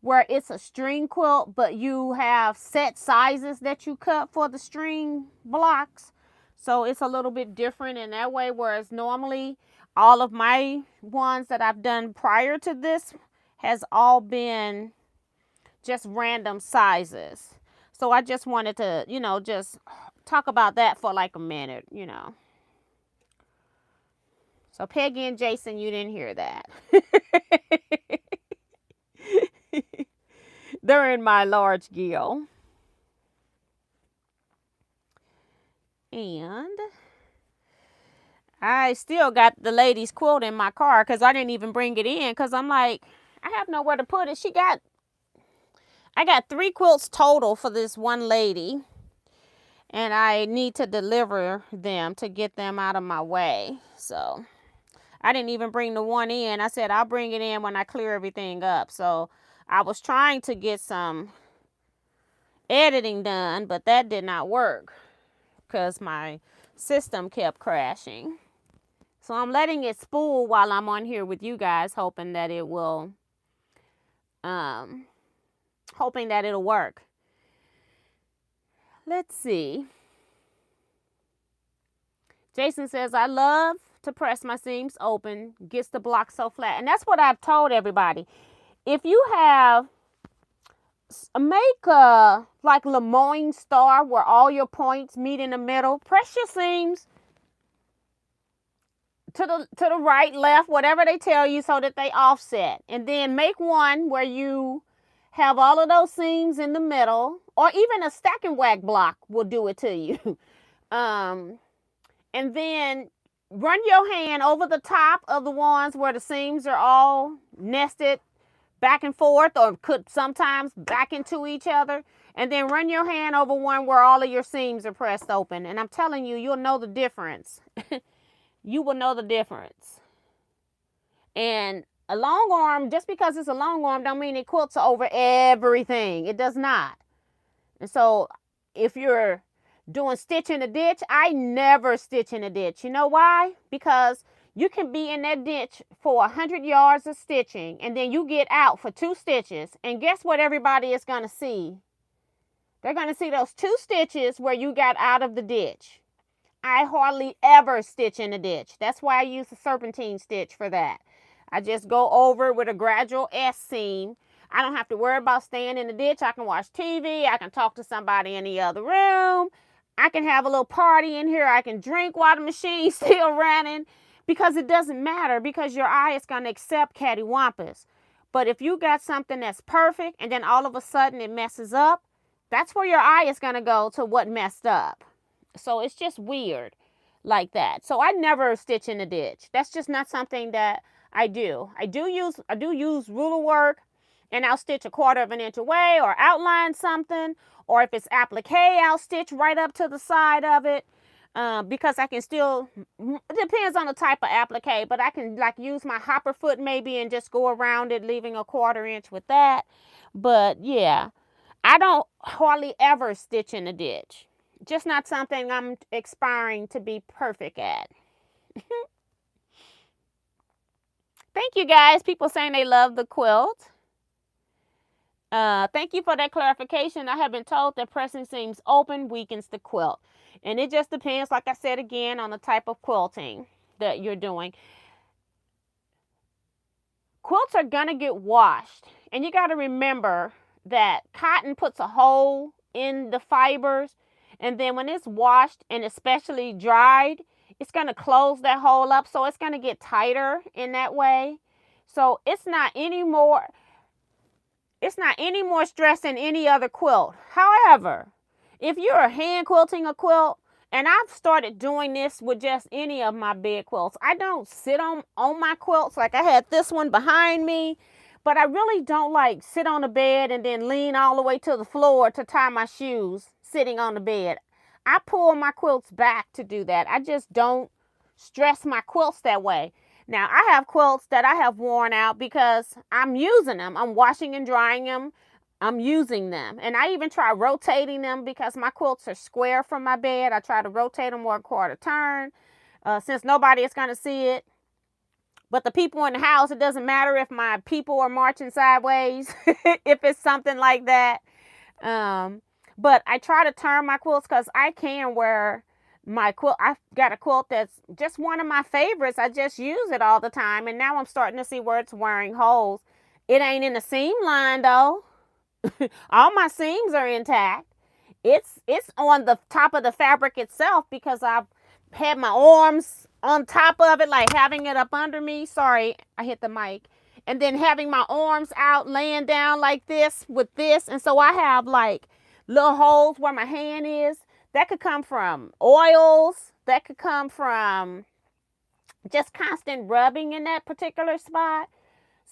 where it's a string quilt, but you have set sizes that you cut for the string blocks. So it's a little bit different in that way, whereas normally all of my ones that I've done prior to this has all been just random sizes. So I just wanted to, just talk about that for like a minute, So Peggy and Jason, you didn't hear that. They're in my large gill. And I still got the lady's quilt in my car because I didn't even bring it in because I'm like, I have nowhere to put it. I got 3 quilts total for this one lady, and I need to deliver them to get them out of my way. So I didn't even bring the one in. I said I'll bring it in when I clear everything up. So I was trying to get some editing done, but that did not work because my system kept crashing. So I'm letting it spool while I'm on here with you guys, hoping that it will, hoping that it'll work. Let's see. Jason says, I love to press my seams open, gets the block so flat. And that's what I've told everybody. If you have, make a like Lemoyne star where all your points meet in the middle. Press your seams to the right, left, whatever they tell you so that they offset. And then make one where you have all of those seams in the middle, or even a stack and whack block will do it to you. And then run your hand over the top of the ones where the seams are all nested back and forth, or could sometimes back into each other. And then run your hand over one where all of your seams are pressed open. And I'm telling you, you'll know the difference. You will know the difference. And a long arm, just because it's a long arm, don't mean it quilts over everything. It does not. And so if you're doing stitch in a ditch, I never stitch in a ditch. You know why? Because you can be in that ditch for 100 yards of stitching, and then you get out for 2 stitches. And guess what everybody is going to see? They're going to see those 2 stitches where you got out of the ditch. I hardly ever stitch in a ditch. That's why I use a serpentine stitch for that. I just go over with a gradual S seam. I don't have to worry about staying in the ditch. I can watch TV. I can talk to somebody in the other room. I can have a little party in here. I can drink while the machine's still running, because it doesn't matter, because your eye is going to accept cattywampus. But if you got something that's perfect and then all of a sudden it messes up, that's where your eye is going to go to what messed up. So it's just weird like that. So I never stitch in a ditch. That's just not something that I do. I do use ruler work, and I'll stitch 1/4 of an inch away or outline something. Or if it's applique, I'll stitch right up to the side of it, because I can still, it depends on the type of applique, but I can like use my hopper foot maybe and just go around it, leaving 1/4 inch with that. But yeah, I don't hardly ever stitch in a ditch. Just not something I'm aspiring to be perfect at. Thank you guys. People saying they love the quilt. Thank you for that clarification. I have been told that pressing seams open weakens the quilt. And it just depends, like I said again, on the type of quilting that you're doing. Quilts are going to get washed. And you got to remember that cotton puts a hole in the fibers. And then when it's washed and especially dried, it's going to close that hole up. So it's going to get tighter in that way. So it's not any more stress than any other quilt. However, if you're hand quilting a quilt, and I've started doing this with just any of my bed quilts. I don't sit on my quilts. Like I had this one behind me. But I really don't like sit on the bed and then lean all the way to the floor to tie my shoes sitting on the bed. I pull my quilts back to do that. I just don't stress my quilts that way. Now, I have quilts that I have worn out because I'm using them. I'm washing and drying them. I'm using them. And I even try rotating them because my quilts are square from my bed. I try to rotate them 1/4 turn since nobody is going to see it. But the people in the house, it doesn't matter if my people are marching sideways, if it's something like that. But I try to turn my quilts because I can wear my quilt. I've got a quilt that's just one of my favorites. I just use it all the time. And now I'm starting to see where it's wearing holes. It ain't in the seam line though. All my seams are intact. It's on the top of the fabric itself because I've had my arms on top of it, like having it up under me. Sorry, I hit the mic. And then having my arms out, laying down like this with this. And so I have like little holes where my hand is. That could come from oils. That could come from just constant rubbing in that particular spot.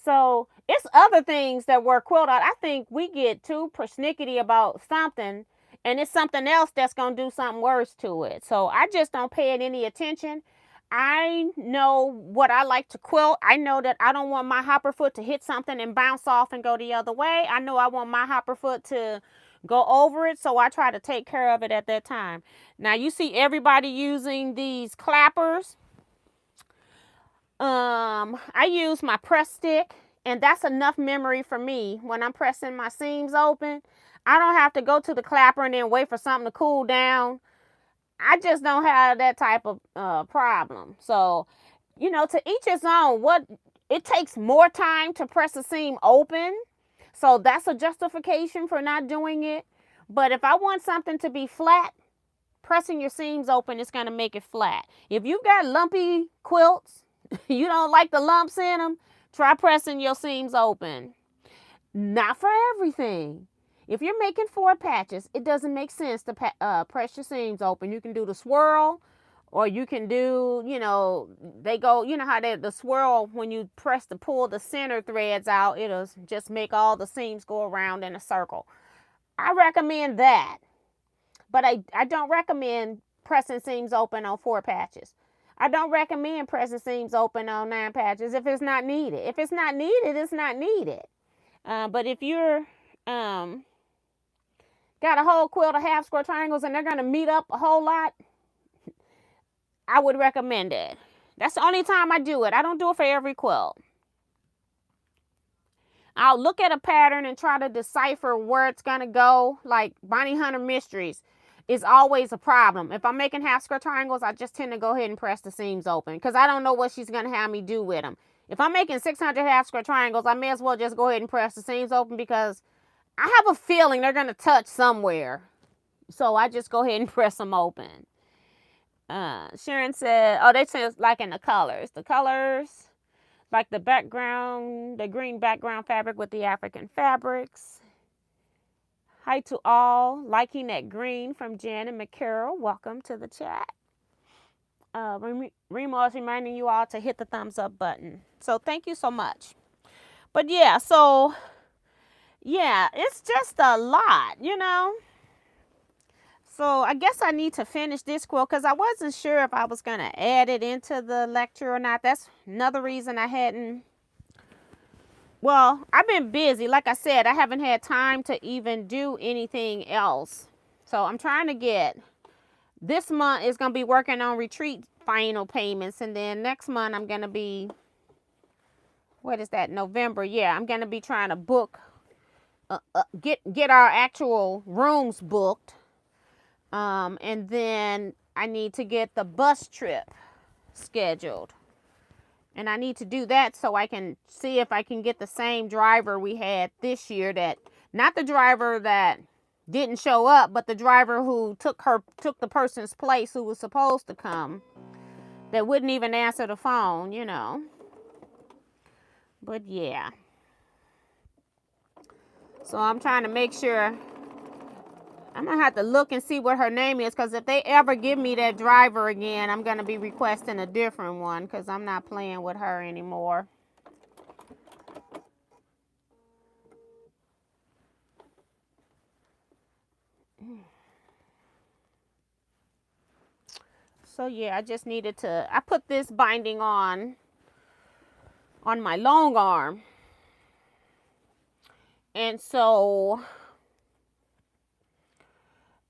So it's other things that were quilled out. I think we get too persnickety about something, and it's something else that's going to do something worse to it. So I just don't pay it any attention. I know what I like to quilt. I know that I don't want my hopper foot to hit something and bounce off and go the other way. I know I want my hopper foot to go over it, so I try to take care of it at that time. Now you see everybody using these clappers. I use my press stick, and that's enough memory for me when I'm pressing my seams open. I don't have to go to the clapper and then wait for something to cool down. I just don't have that type of problem. So, to each his own. It takes more time to press a seam open, so that's a justification for not doing it. But if I want something to be flat, pressing your seams open is going to make it flat. If you've got lumpy quilts, you don't like the lumps in them, try pressing your seams open. Not for everything. If you're making 4 patches, it doesn't make sense to press your seams open. You can do the swirl, or you can do, they go, how the swirl, when you press to pull the center threads out, it'll just make all the seams go around in a circle. I recommend that, but I don't recommend pressing seams open on 4 patches. I don't recommend pressing seams open on 9 patches if it's not needed. If it's not needed, it's not needed. But if you're got a whole quilt of half square triangles and they're going to meet up a whole lot, I would recommend it. That's the only time I do it. I don't do it for every quilt. I'll look at a pattern and try to decipher where it's going to go, like Bonnie Hunter Mysteries. Is always a problem. If I'm making half square triangles, I just tend to go ahead and press the seams open because I don't know what she's going to have me do with them. If I'm making 600 half square triangles, I may as well just go ahead and press the seams open because I have a feeling they're going to touch somewhere. So I just go ahead and press them open. Sharon said, they said like in the colors. The colors, like the background, the green background fabric with the African fabrics. Hi to all. Liking that green from Jan and McCarroll. Welcome to the chat. Remo is reminding you all to hit the thumbs up button. So thank you so much. But yeah, it's just a lot, So I guess I need to finish this quilt because I wasn't sure if I was going to add it into the lecture or not. That's another reason I hadn't. Well, I've been busy. Like I said, I haven't had time to even do anything else. So I'm trying to get, this month is going to be working on retreat final payments. And then next month I'm going to be, what is that, November? Yeah, I'm going to be trying to book, get our actual rooms booked. And then I need to get the bus trip scheduled. And I need to do that so I can see if I can get the same driver we had this year, that not the driver that didn't show up, but the driver who took the person's place who was supposed to come, that wouldn't even answer the phone, But yeah. So I'm trying to make sure. I'm going to have to look and see what her name is, because if they ever give me that driver again, I'm going to be requesting a different one because I'm not playing with her anymore. So yeah, I just needed to, I put this binding on my long arm. And so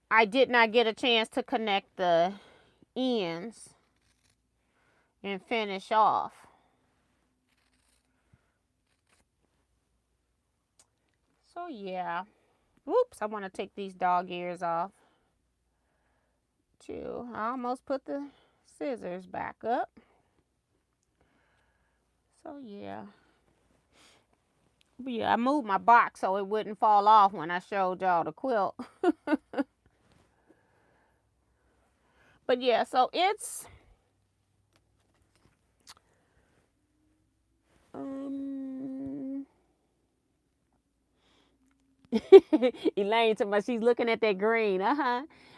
I did not get a chance to connect the ends and finish off. So yeah. Oops, I want to take these dog ears off too. I almost put the scissors back up. So yeah. But yeah, I moved my box so it wouldn't fall off when I showed y'all the quilt. But yeah, so it's Elaine told me she's looking at that green.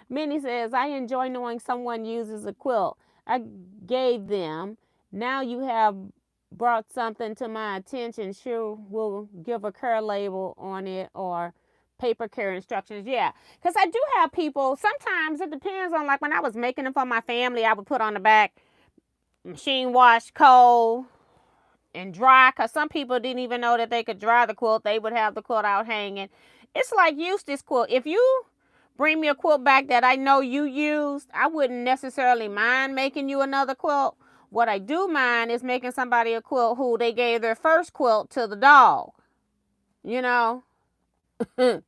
Minnie says, I enjoy knowing someone uses a quilt I gave them Now you have brought something to my attention. Sure, will give a care label on it or paper care instructions. Yeah, because I do have people, sometimes it depends on, like when I was making them for my family, I would put on the back, machine wash, cold, and dry, because some people didn't even know that they could dry the quilt. They would have the quilt out hanging. It's like Eustace quilt. If you bring me a quilt back that I know you used, I wouldn't necessarily mind making you another quilt. What I do mind is making somebody a quilt who they gave their first quilt to the dog. You know? Because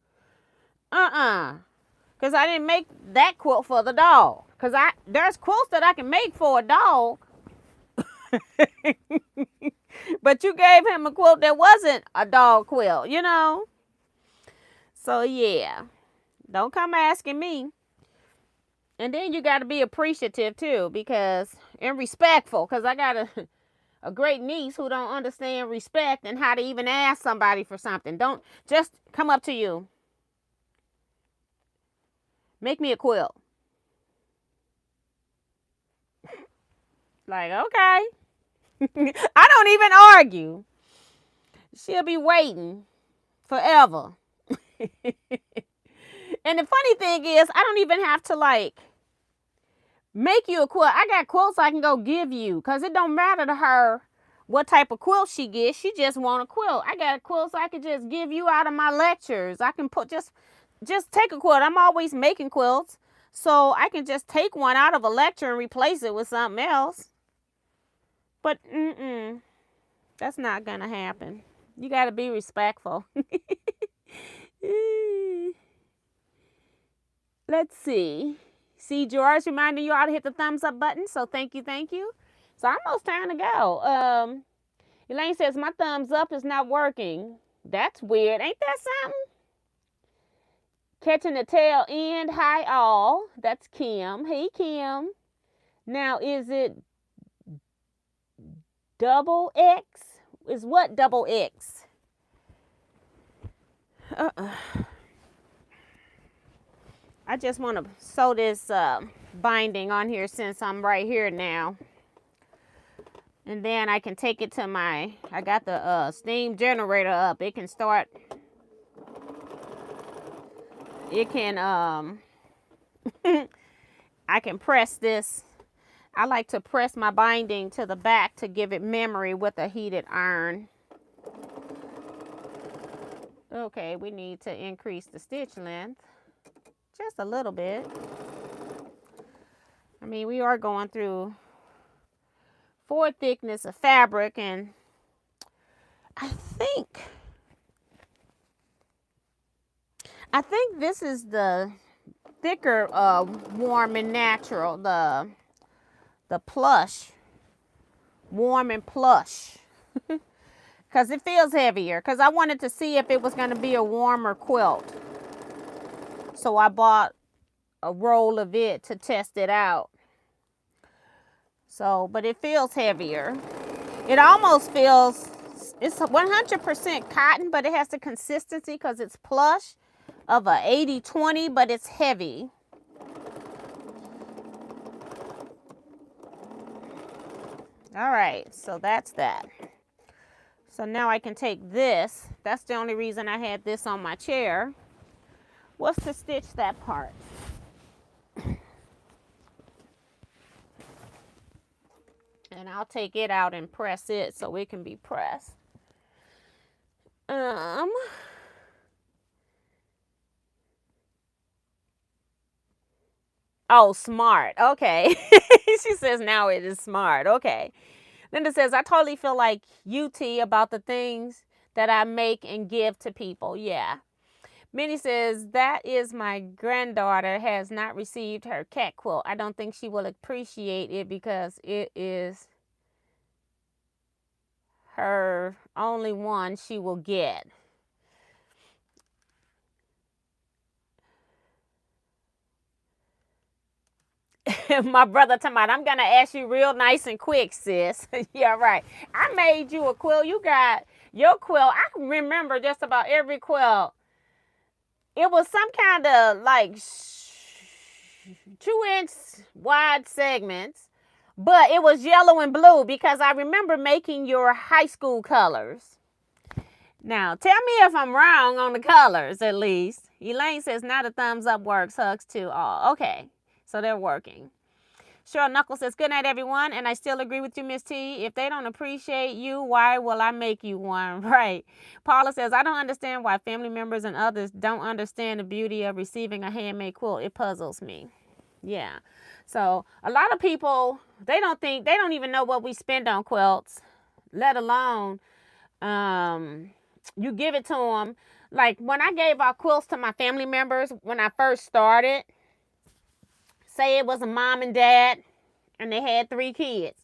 I didn't make that quilt for the dog. Because there's quilts that I can make for a dog. But you gave him a quilt that wasn't a dog quilt, you know? So, yeah. Don't come asking me. And then you got to be appreciative, too, and respectful. Because I got a great niece who don't understand respect and how to even ask somebody for something. Don't just come up to you. Make me a quilt. Like, okay. I don't even argue. She'll be waiting forever. And the funny thing is, I don't even have to like make you a quilt. I got quilts I can go give you, because it don't matter to her what type of quilt she gets. She just want a quilt. I got quilts I can just give you out of my lectures. I can put just take a quilt. I'm always making quilts, so I can just take one out of a lecture and replace it with something else. But that's not gonna happen. You got to be respectful. Let's see. See, George reminding you all to hit the thumbs up button. So thank you, thank you. It's almost time to go. Elaine says, my thumbs up is not working. That's weird. Ain't that something? Catching the tail end. Hi, all. That's Kim. Hey, Kim. Now, is it double X? Is what double X? I just want to sew this binding on here since I'm right here now. And then I can take it to I got the steam generator up. It can start, it can, I can press this. I like to press my binding to the back to give it memory with a heated iron. Okay, we need to increase the stitch length just a little bit. I mean, we are going through 4 thickness of fabric, and I think this is the thicker warm and natural, the plush, warm and plush, because it feels heavier, because I wanted to see if it was going to be a warmer quilt. So I bought a roll of it to test it out. So, but it feels heavier. It almost feels, it's 100% cotton, but it has the consistency, because it's plush, of a 80-20, but it's heavy. All right, so that's that. So now I can take this. That's the only reason I had this on my chair, was to stitch that part. And I'll take it out and press it so it can be pressed. Oh, smart. Okay. She says now it is smart. Okay. Linda says, I totally feel like UT about the things that I make and give to people. Yeah. Minnie says, that is my granddaughter has not received her cat quilt. I don't think she will appreciate it because it is her only one she will get. My brother talking about, I'm going to ask you real nice and quick, sis. Yeah, right. I made you a quilt. You got your quilt. I can remember just about every quilt. It was some kind of like 2-inch wide segments, But it was yellow and blue because I remember making your high school colors. Now, tell me if I'm wrong on the colors, at least. Elaine says, now the thumbs up works. Hugs to all. Okay, so they're working. Cheryl Knuckles says, good night, everyone. And I still agree with you, Miss T. If they don't appreciate you, why will I make you one? Right. Paula says, I don't understand why family members and others don't understand the beauty of receiving a handmade quilt. It puzzles me. Yeah. So a lot of people, they don't even know what we spend on quilts, let alone you give it to them. Like when I gave our quilts to my family members when I first started, say it was a mom and dad and they had 3 kids.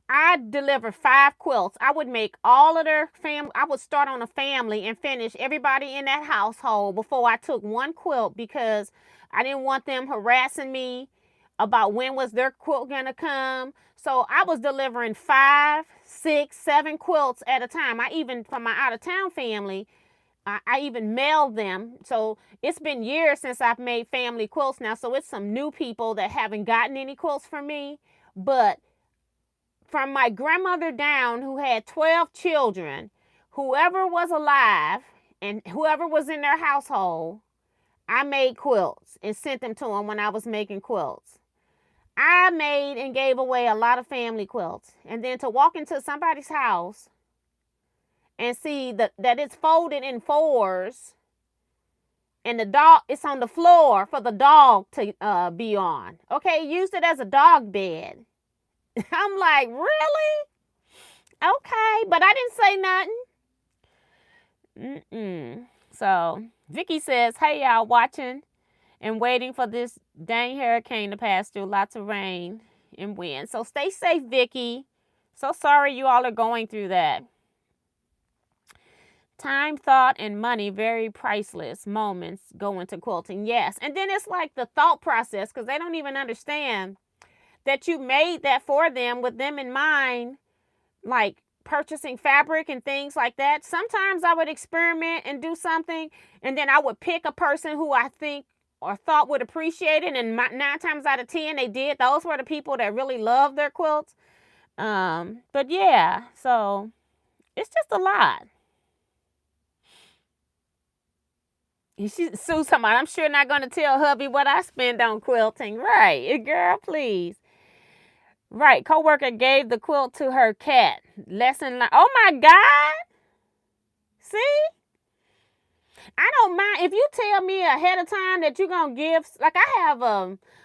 I delivered 5 quilts. I would make all of their family. I would start on a family and finish everybody in that household before I took one quilt because I didn't want them harassing me about when was their quilt gonna come. So I was delivering 5, 6, 7 quilts at a time. I even, for my out-of-town family, I even mailed them. So it's been years since I've made family quilts now. So it's some new people that haven't gotten any quilts from me. But from my grandmother down, who had 12 children, whoever was alive and whoever was in their household, I made quilts and sent them to them when I was making quilts. I made and gave away a lot of family quilts. And then to walk into somebody's house and see that it's folded in 4s and the dog, it's on the floor for the dog to be on. Okay, used it as a dog bed. I'm like, really? Okay, but I didn't say nothing. So Vicky says, hey y'all, watching and waiting for this dang hurricane to pass through. Lots of rain and wind. So stay safe, Vicky. So sorry you all are going through that. Time, thought, and money, very priceless moments go into quilting. Yes. And then it's like the thought process, because they don't even understand that you made that for them with them in mind, like purchasing fabric and things like that. Sometimes I would experiment and do something, and then I would pick a person who I think or thought would appreciate it, and 9 times out of 10 they did. Those were the people that really loved their quilts. But yeah, so it's just a lot. She's Sue's talking about, I'm sure not going to tell hubby what I spend on quilting. Right, girl, please. Right, coworker gave the quilt to her cat. Lesson learned. Oh my God. See? I don't mind if you tell me ahead of time that you're going to give, like I have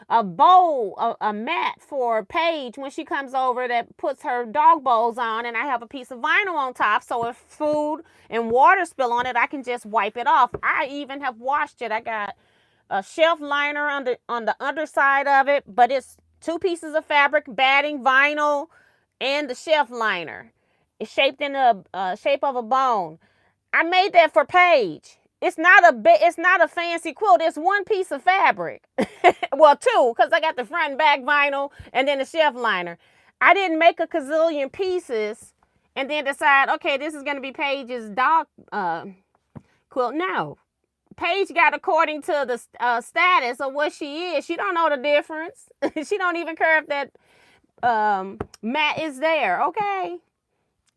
a bowl, a mat for Paige when she comes over that puts her dog bowls on, and I have a piece of vinyl on top, so if food and water spill on it, I can just wipe it off. I even have washed it. I got a shelf liner on the underside of it, but it's 2 pieces of fabric, batting, vinyl, and the shelf liner. It's shaped in the shape of a bone. I made that for Paige. It's not a fancy quilt. It's 1 piece of fabric. Well, 2, because I got the front and back vinyl and then the shelf liner. I didn't make a gazillion pieces and then decide, okay, this is going to be Paige's dog quilt. No. Paige got according to the status of what she is. She don't know the difference. She don't even care if that mat is there, okay?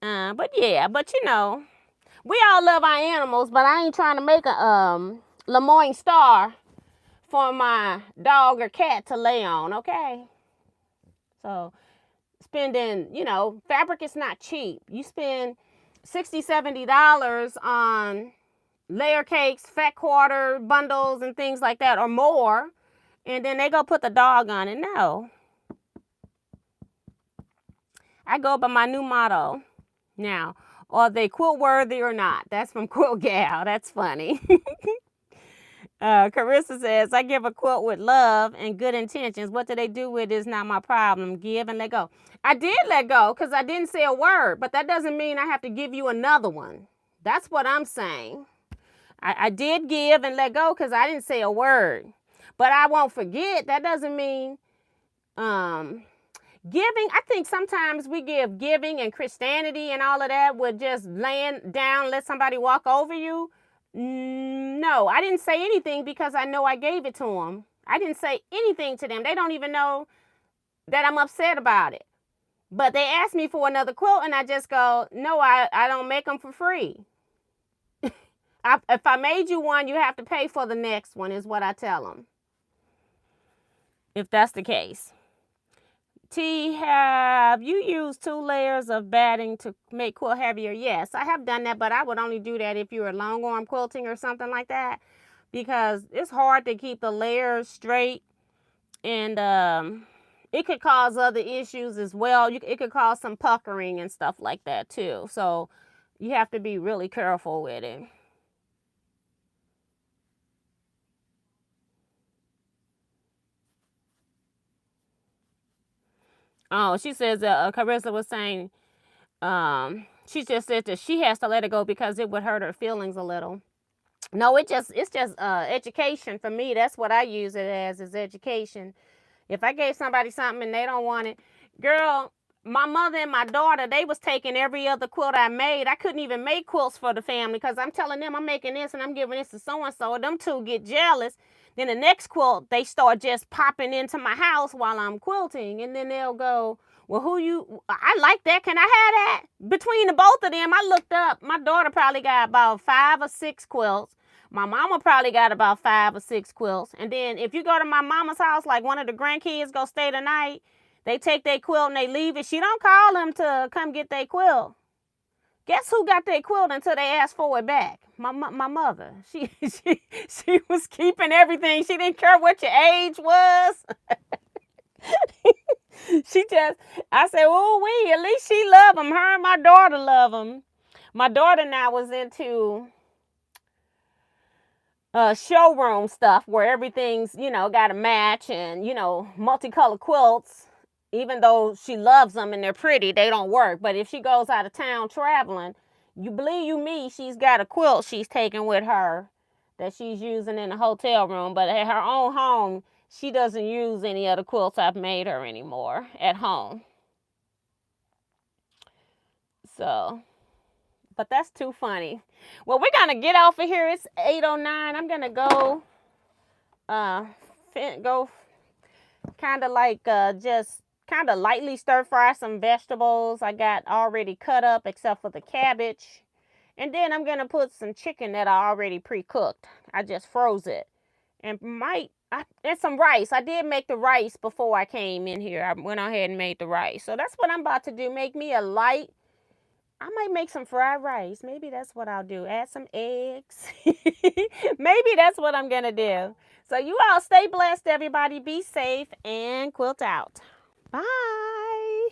But yeah, but you know, we all love our animals, but I ain't trying to make a Lemoyne star for my dog or cat to lay on, okay? So spending, you know, fabric is not cheap. You spend $60, $70 on layer cakes, fat quarter bundles, and things like that, or more, and then they go put the dog on it. No. I go by my new motto. Now, are they quilt worthy or not? That's from Quilt Gal. That's funny. Carissa says, I give a quilt with love and good intentions. What do they do with it is not my problem. Give and let go. I did let go because I didn't say a word, but that doesn't mean I have to give you another one. That's what I'm saying. I did give and let go because I didn't say a word. But I won't forget. That doesn't mean giving. I think sometimes we give giving and Christianity and all of that with just laying down, let somebody walk over you. No, I didn't say anything because I know I gave it to them. I didn't say anything to them. They don't even know that I'm upset about it. But they asked me for another quilt, and I just go, no, I don't make them for free. If I made you one, you have to pay for the next one, is what I tell them. If that's the case. T, have you used 2 layers of batting to make quilt heavier? Yes, I have done that, but I would only do that if you were long arm quilting or something like that, because it's hard to keep the layers straight, and it could cause other issues as well. It could cause some puckering and stuff like that too. So you have to be really careful with it. Oh, she says Carissa was saying she just said that she has to let it go because it would hurt her feelings a little. No, it's just education for me. That's what I use it as, is education. If I gave somebody something and they don't want it, girl, my mother and my daughter, they was taking every other quilt I made. I couldn't even make quilts for the family because I'm telling them I'm making this and I'm giving this to so-and-so. Them two get jealous. Then the next quilt, they start just popping into my house while I'm quilting. And then they'll go, well, I like that. Can I have that? Between the both of them, I looked up. My daughter probably got about 5 or 6 quilts. My mama probably got about 5 or 6 quilts. And then if you go to my mama's house, like one of the grandkids go stay the night, they take their quilt and they leave it. She don't call them to come get their quilt. Guess who got their quilt until they asked for it back? My mother. She was keeping everything. She didn't care what your age was. I said, oh, at least she love them. Her and my daughter love them. My daughter now was into showroom stuff where everything's, got a match and, multicolored quilts. Even though she loves them and they're pretty, they don't work. But if she goes out of town traveling, you believe you me, she's got a quilt she's taking with her that she's using in the hotel room. But at her own home, she doesn't use any of the quilts I've made her anymore at home. So, but that's too funny. Well, we're going to get off of here. It's 8:09. I'm going to go kind of like just kind of lightly stir fry some vegetables I got already cut up except for the cabbage. And then I'm going to put some chicken that I already pre-cooked. I just froze it. And some rice. I did make the rice before I came in here. I went ahead and made the rice. So that's what I'm about to do. Make me a light. I might make some fried rice. Maybe that's what I'll do. Add some eggs. Maybe that's what I'm going to do. So you all stay blessed, everybody. Be safe and quilt out. Bye.